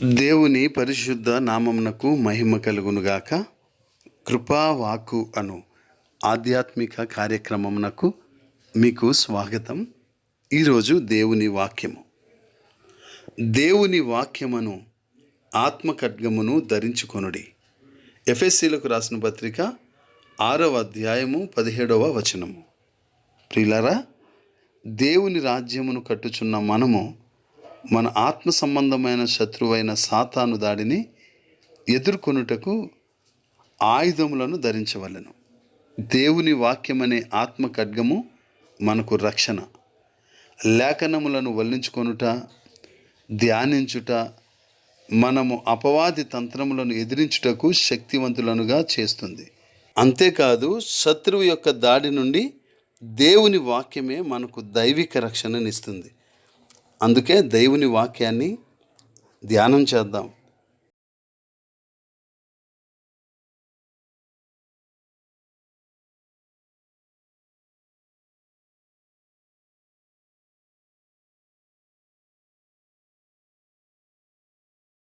దేవుని పరిశుద్ధ నామమునకు మహిమ కలుగునుగాక. కృపావాక్కు అను ఆధ్యాత్మిక కార్యక్రమమునకు మీకు స్వాగతం. ఈరోజు దేవుని వాక్యము. దేవుని వాక్యమును ఆత్మఖడ్గమును ధరించుకొనుడి. ఎఫెసీలకు రాసిన పత్రిక 6వ అధ్యాయము 17వ వచనము. ప్రియులారా, దేవుని రాజ్యమును కట్టుచున్న మనము మన ఆత్మ సంబంధమైన శత్రువైన సాతాను దాడిని ఎదుర్కొనుటకు ఆయుధములను ధరించవలెను. దేవుని వాక్యమనే ఆత్మ ఖడ్గము మనకు రక్షణ. లేఖనములను వల్లించుకొనుట, ధ్యానించుట మనము అపవాది తంత్రములను ఎదిరించుటకు శక్తివంతులనుగా చేస్తుంది. అంతేకాదు, శత్రువు యొక్క దాడి నుండి దేవుని వాక్యమే మనకు దైవిక రక్షణనిస్తుంది. అందుకే దేవుని వాక్యాన్ని ధ్యానం చేద్దాం.